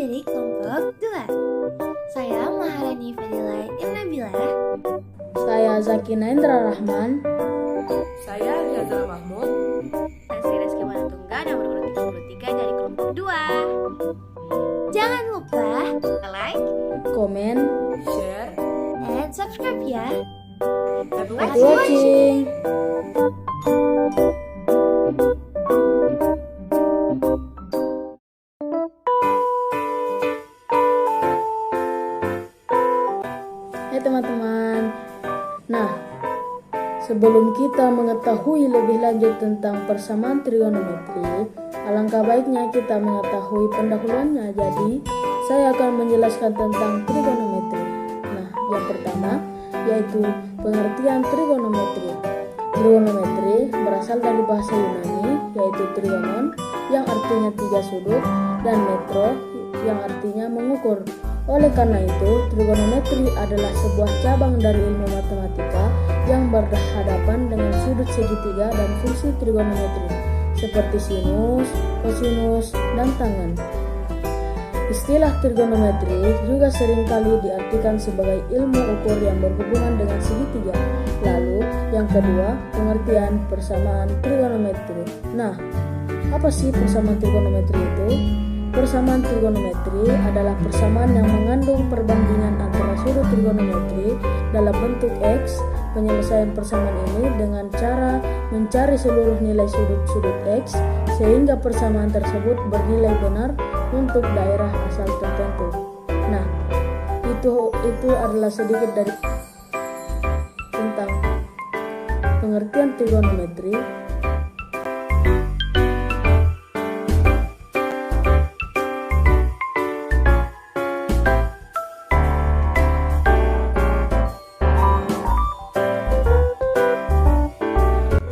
dari kelompok 2. Saya Maharani Fadila Nabila. Saya Zakina Indra Rahman. Saya Riazal Mahmud. Dan saya Rizky Manatungga nomor urut 33 dari kelompok 2. Jangan lupa Like, Komen, Share. dan subscribe ya. Happy happy watching. Hai teman-teman. Nah, sebelum kita mengetahui lebih lanjut tentang persamaan trigonometri, alangkah baiknya kita mengetahui pendahuluannya. Jadi, saya akan menjelaskan tentang trigonometri. Nah, yang pertama yaitu pengertian trigonometri. Trigonometri berasal dari bahasa Yunani yaitu trigonon yang artinya 3 sudut dan metro yang artinya mengukur. Oleh karena itu, trigonometri adalah sebuah cabang dari ilmu matematika yang berhadapan dengan sudut segitiga dan fungsi trigonometri seperti sinus, kosinus, dan tangen. Istilah trigonometri juga seringkali diartikan sebagai ilmu ukur yang berhubungan dengan segitiga. Lalu, yang kedua, pengertian persamaan trigonometri. Nah, apa sih persamaan trigonometri itu? Persamaan trigonometri adalah persamaan yang mengandung perbandingan antara sudut trigonometri dalam bentuk X. Penyelesaian persamaan ini dengan cara mencari seluruh nilai sudut-sudut X sehingga persamaan tersebut bernilai benar untuk daerah asal tertentu. Nah, itu adalah sedikit dari tentang pengertian trigonometri.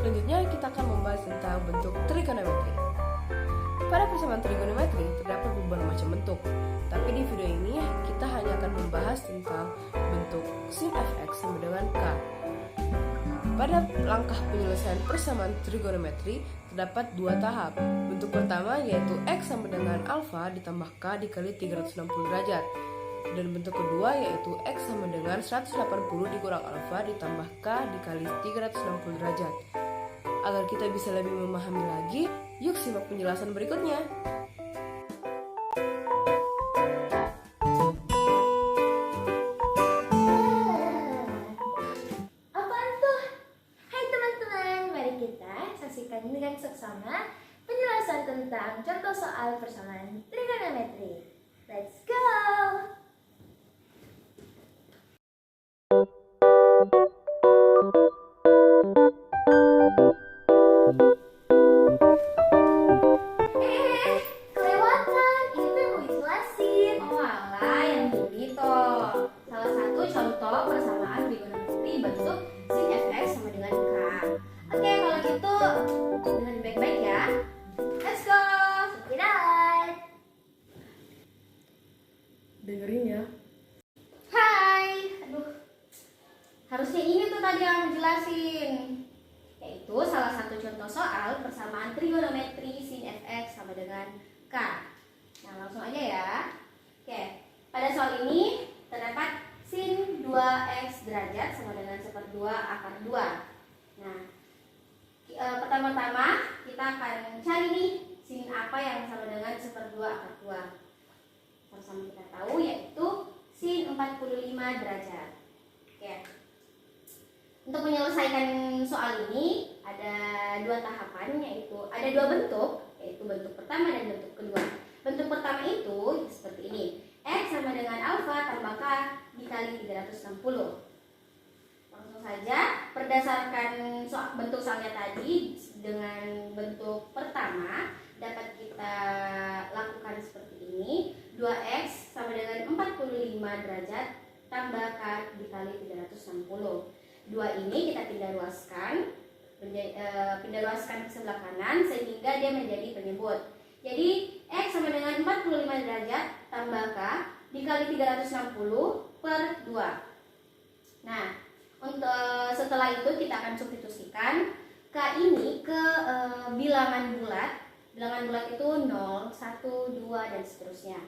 Selanjutnya kita akan membahas tentang bentuk trigonometri. Pada persamaan trigonometri terdapat beberapa macam bentuk, tapi di video ini kita hanya akan membahas tentang bentuk sin fx sama dengan k. Pada langkah penyelesaian persamaan trigonometri terdapat 2 tahap. Bentuk pertama yaitu x sama dengan alfa ditambah k dikali 360 derajat. Dan bentuk kedua yaitu x sama dengan 180 dikurang alfa ditambah k dikali 360 derajat. Agar kita bisa lebih memahami lagi, yuk simak penjelasan berikutnya. Apaan tuh? Hai teman-teman, mari kita saksikan dengan seksama penjelasan tentang contoh soal persamaan trigonometri. Let's go! Kelewatan, ini tuh yang mau dijelasin. oh alah yang ini toh. Salah satu contoh persamaan trigonometri bentuk sin fx sama dengan k. Oke, kalau gitu dengan baik-baik ya. Let's go. Check it out. Dengerin ya. Hai, aduh, harusnya ini tuh tadi yang aku jelasin, yaitu salah satu contoh soal persamaan trigonometri sin fx sama dengan k. Nah, langsung aja ya. Oke, pada soal ini terdapat sin 2x derajat sama dengan 1/2 akar 2. Nah, pertama-tama kita akan cari nih sin apa yang sama dengan 1/2 akar 2. Sama-sama kita tahu yaitu sin 45 derajat. Oke. Untuk menyelesaikan soal ini ada 2 tahapan, yaitu ada 2 bentuk, yaitu bentuk pertama dan bentuk kedua. Bentuk pertama itu seperti ini. X sama dengan alfa tambah k dikali 360. Langsung saja, berdasarkan bentuk soalnya tadi dengan bentuk pertama dapat kita lakukan seperti ini. 2x sama dengan 45 derajat tambah k dikali 360. 2 ini kita pindah luaskan ke sebelah kanan sehingga dia menjadi penyebut. Jadi x sama dengan 45 derajat tambah k dikali 360 per 2. Nah, untuk setelah itu kita akan substitusikan k ini ke bilangan bulat. Bilangan bulat itu 0, 1, 2 dan seterusnya.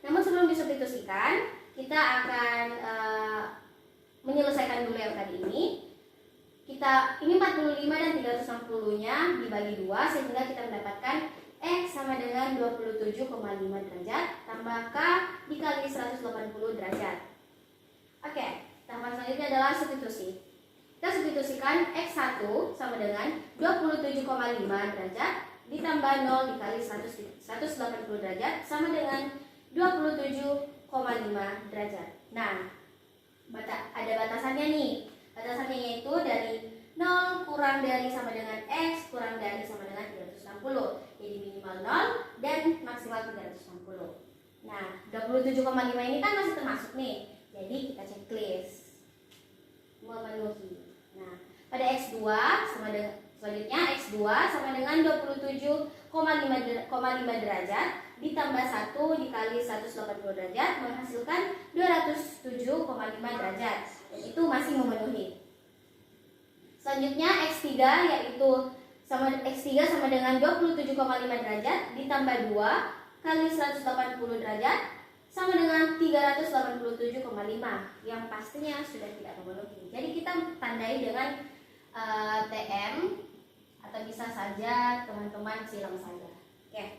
Namun sebelum disubstitusikan, kita akan menyelesaikan dulu yang tadi ini. Ini 45 dan 360-nya dibagi 2 sehingga kita mendapatkan X sama dengan 27,5 derajat tambah K dikali 180 derajat. Oke, tahapan selanjutnya adalah substitusi. Kita substitusikan X1 sama dengan 27,5 derajat ditambah 0 dikali 180 derajat sama dengan 27,5 derajat. Nah, ada batasannya nih. Batasannya yaitu dari 0 kurang dari sama dengan X kurang dari sama dengan 360. Jadi minimal 0 dan maksimal 360. Nah, 27,5 ini kan masih termasuk nih. Jadi kita checklist memenuhi. Nah, pada X2 sama dengan selanjutnya X2 sama dengan 27,5 derajat ditambah 1 dikali 180 derajat menghasilkan 207,5 derajat. Dan itu masih memenuhi. Selanjutnya X3 yaitu X3 sama dengan 27,5 derajat ditambah 2 kali 180 derajat sama dengan 387,5 yang pastinya sudah tidak memenuhi. Jadi kita tandai dengan TM atau bisa saja teman-teman silang saja. Oke.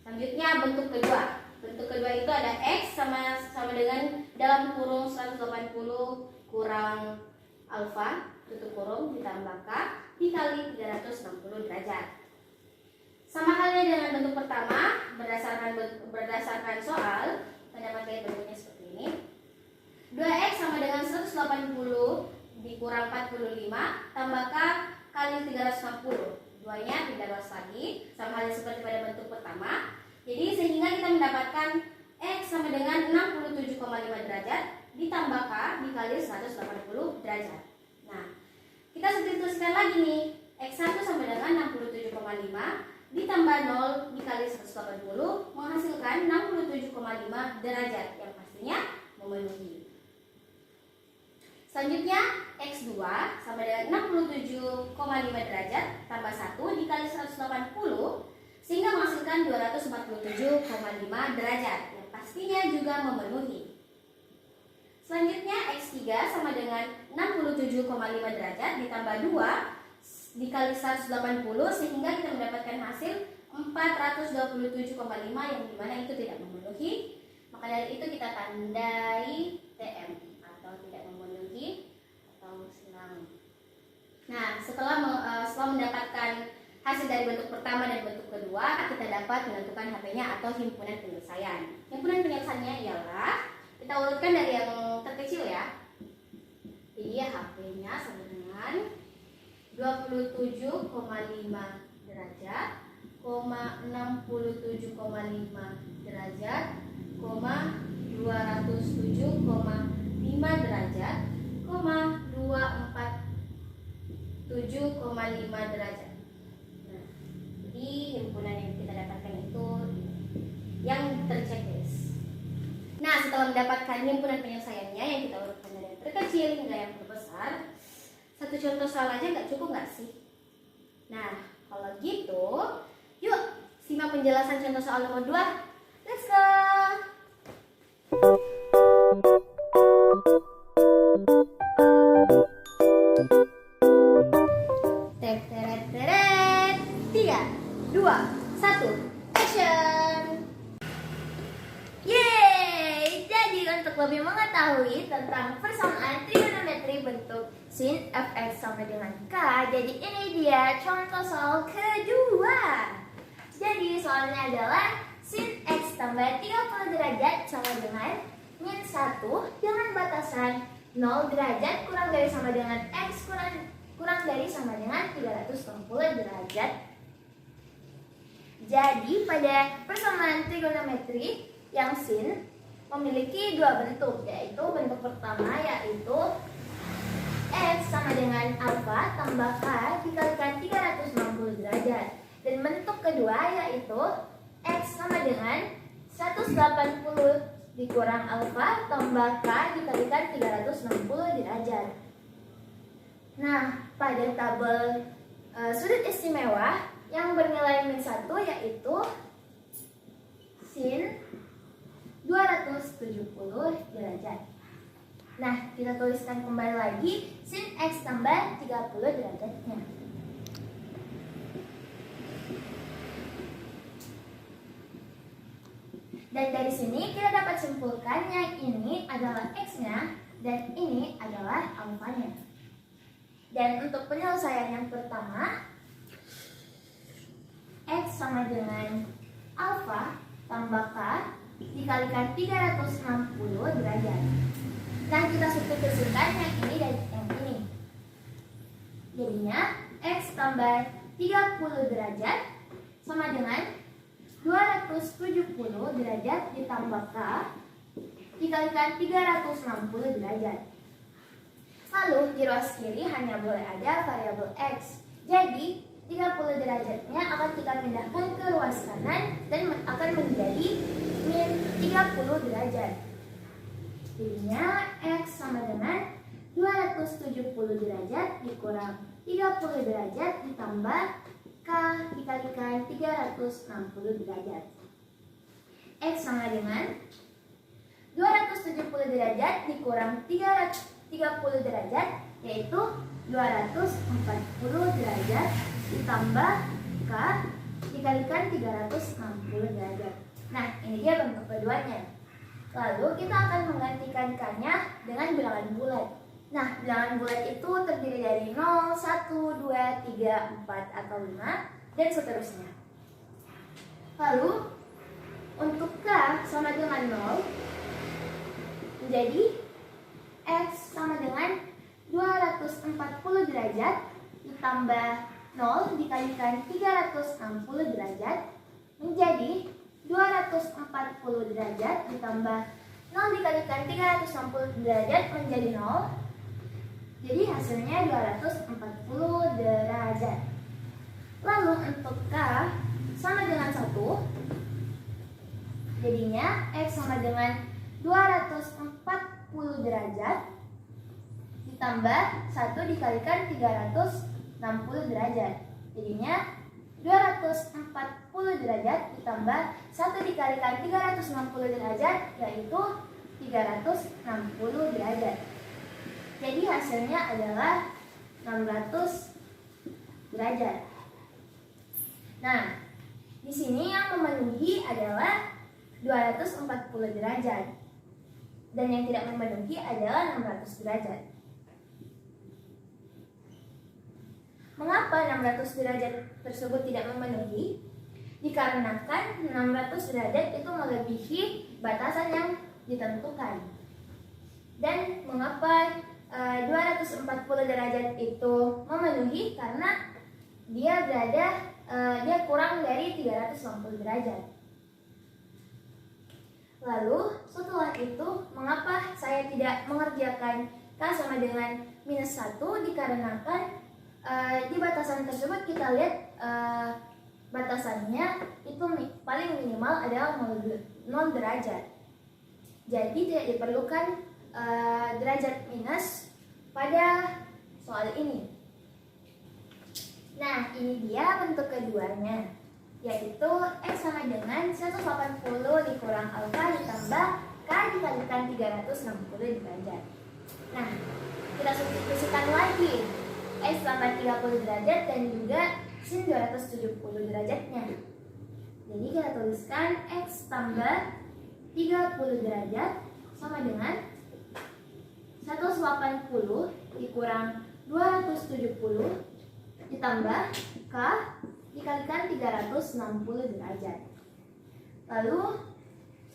Selanjutnya bentuk kedua. Bentuk kedua itu ada X sama dengan dalam kurung 180 kurang alfa tutup kurung ditambah K dikali 360 derajat. Sama halnya dengan bentuk pertama, berdasarkan soal, kita dapat lihat bentuknya seperti ini. 2X sama dengan 180 dikurang 45 tambah K kali 360. Duanya tidak luas lagi, sama halnya seperti pada bentuk pertama. Jadi sehingga kita mendapatkan X sama dengan 67,5 derajat ditambah K dikali 180 derajat. Nah, kita substitusikan lagi nih. X1 sama dengan 67,5 ditambah 0 dikali 180 menghasilkan 67,5 derajat yang pastinya memenuhi. Selanjutnya X2 sama dengan 67,5 derajat tambah 1 dikali 180 sehingga menghasilkan 247,5 derajat yang pastinya juga memenuhi. Selanjutnya X3 sama dengan 67,5 derajat ditambah 2 dikali 180 sehingga kita mendapatkan hasil 427,5 yang dimana itu tidak memenuhi. Maka dari itu kita tandai TM atau tidak memenuhi atau silang. Nah, setelah mendapatkan hasil dari bentuk pertama dan bentuk kedua, kita dapat menentukan HP-nya atau himpunan penyelesaian. Himpunan penyelesaiannya ialah kita urutkan dari yang terkecil ya. Jadi ya HP-nya sama dengan 27,5 derajat, 67,5 derajat, 207,5 derajat, 247,5 derajat. Nah, jadi himpunan yang kita dapatkan itu yang terchecklist. Nah, setelah mendapatkan himpunan penyelesaiannya yang kita urutkan dari yang terkecil hingga yang terbesar, satu contoh soal aja nggak cukup nggak sih? Nah, kalau gitu, yuk simak penjelasan contoh soal nomor 2. Let's go! Teret, 3, 2, 1, action! Yeay! Jadi untuk lebih mengetahui tentang persamaan trigonometri bentuk sin fx sama dengan k, jadi ini dia contoh soal kedua. Jadi soalnya adalah sin x tambah 30 derajat sama dengan min 1 dengan batasan 0 derajat kurang dari sama dengan x kurang dari sama dengan 360 derajat. Jadi pada persamaan trigonometri yang sin memiliki dua bentuk, yaitu bentuk pertama yaitu X sama dengan alfa tambah K dikalikan 360 derajat, dan bentuk kedua yaitu X sama dengan 180 dikurang alfa tambah K dikalikan 360 derajat. Nah, pada tabel sudut istimewa yang bernilai min 1 yaitu sin 270 derajat. Nah, kita tuliskan kembali lagi sin X tambah 30 derajatnya. Dan dari sini kita dapat simpulkan yang ini adalah X-nya dan ini adalah alfanya. Dan untuk penyelesaian yang pertama, X sama dengan alfa tambah K dikalikan 360 derajat. Nah, kita substitusikan yang ini dan yang ini. Jadinya X tambah 30 derajat sama dengan 270 derajat ditambah K dikalikan 360 derajat. Lalu di ruas kiri hanya boleh ada variabel X. Jadi 30 derajatnya akan kita pindahkan ke ruas kanan dan akan menjadi min 30 derajat. Jadinya X sama dengan 270 derajat dikurang 30 derajat ditambah K dikalikan 360 derajat. X sama dengan 270 derajat dikurang 30 derajat, yaitu 240 derajat ditambah K dikalikan 360 derajat. Nah, ini dia bentuk keduanya. Lalu kita akan menggantikan K-nya dengan bilangan bulat. Nah, bilangan bulat itu terdiri dari 0, 1, 2, 3, 4, atau 5, dan seterusnya. Lalu, untuk K sama dengan 0, menjadi X sama dengan 240 derajat ditambah 0 dikalikan 360 derajat menjadi 240 derajat ditambah 0 dikalikan 360 derajat menjadi 0. Jadi hasilnya 240 derajat. Lalu untuk K sama dengan 1, jadinya X sama dengan 240 derajat ditambah 1 dikalikan 360 derajat. Jadinya 240 derajat ditambah 1 dikalikan 360 derajat, yaitu 360 derajat. Jadi hasilnya adalah 600 derajat. Nah, di sini yang memenuhi adalah 240 derajat. Dan yang tidak memenuhi adalah 600 derajat. Mengapa 600 derajat tersebut tidak memenuhi? Dikarenakan 600 derajat itu melebihi batasan yang ditentukan. Dan mengapa 240 derajat itu memenuhi? Karena dia kurang dari 360 derajat. Lalu setelah itu, mengapa saya tidak mengerjakan K sama dengan minus 1? Dikarenakan di batasan tersebut kita lihat batasannya itu paling minimal adalah 0 derajat. Jadi tidak diperlukan derajat minus pada soal ini. Nah, ini dia bentuk keduanya, yaitu X sama dengan 180 dikurang alfa ditambah K dikalikan 360 derajat. Nah, kita substitusikan lagi X tambah 30 derajat dan juga sin 270 derajatnya. Jadi kita tuliskan X tambah 30 derajat sama dengan 180 dikurang 270 ditambah K dikalikan 360 derajat. Lalu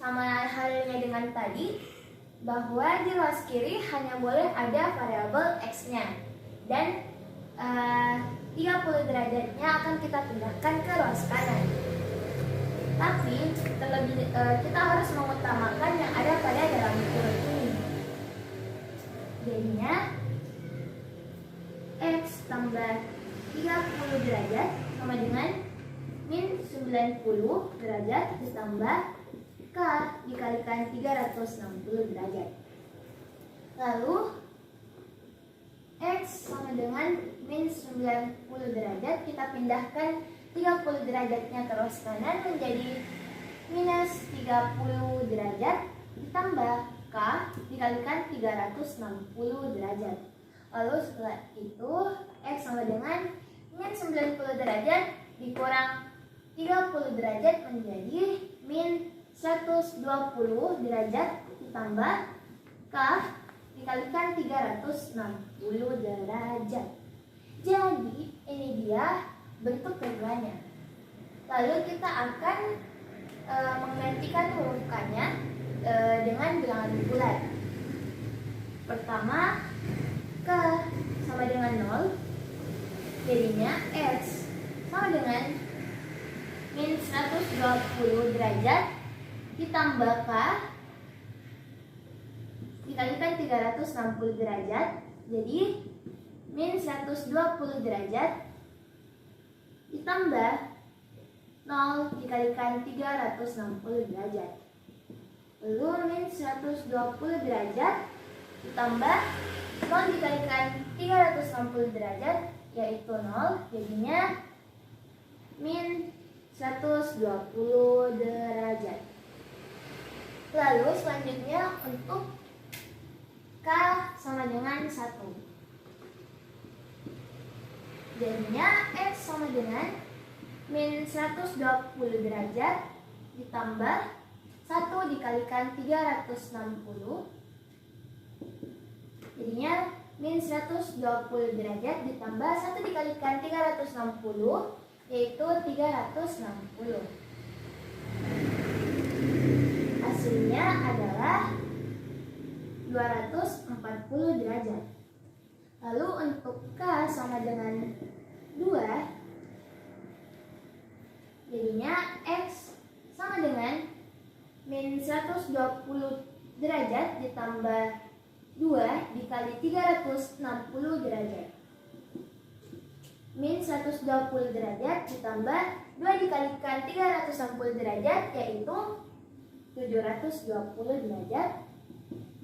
sama halnya dengan tadi, bahwa di ruas kiri hanya boleh ada variabel X-nya, dan 30 derajatnya akan kita pindahkan ke ruas kanan. Tapi kita harus mengutamakan yang ada pada dalam kurung ini. Jadinya X tambah 30 derajat sama dengan min 90 derajat ditambah K dikalikan 360 derajat. Lalu X sama dengan min 90 derajat, kita pindahkan 30 derajatnya ke ruas kanan menjadi minus 30 derajat ditambah K dikalikan 360 derajat. Lalu setelah itu X sama dengan min 90 derajat dikurang 30 derajat menjadi min 120 derajat ditambah K dikalikan 360 derajat. Jadi ini dia bentuk keduanya. Lalu kita akan menggantikan huruf K-nya dengan bilangan bulat. Pertama, K sama dengan 0, jadinya X sama dengan min 120 derajat ditambah K dikalikan 360 derajat, jadi min 120 derajat ditambah 0 dikalikan 360 derajat. Lalu min 120 derajat ditambah 0 dikalikan 360 derajat, yaitu 0, jadinya min 120 derajat. Lalu selanjutnya untuk K sama dengan 1, jadinya X sama dengan min 120 derajat ditambah 1 dikalikan 360, jadinya min 120 derajat ditambah 1 dikalikan 360, yaitu 360. Hasilnya adalah 240 derajat. Lalu untuk K sama dengan 2, jadinya X sama dengan min 120 derajat ditambah 2 dikali 360 derajat. Min 120 derajat ditambah 2 dikalikan 360 derajat, yaitu 720 derajat,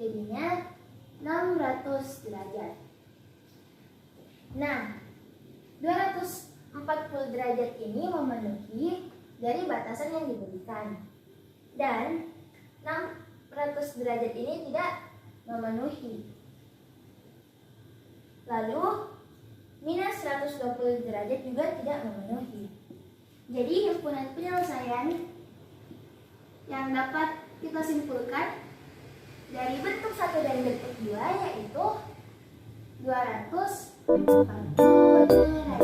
jadinya 600 derajat. Nah, 240 derajat ini memenuhi dari batasan yang diberikan, dan 600 derajat ini tidak memenuhi. Lalu minus 120 derajat juga tidak memenuhi. Jadi himpunan penyelesaian yang dapat kita simpulkan dari bentuk 1 dan bentuk 2 yaitu 240 derajat.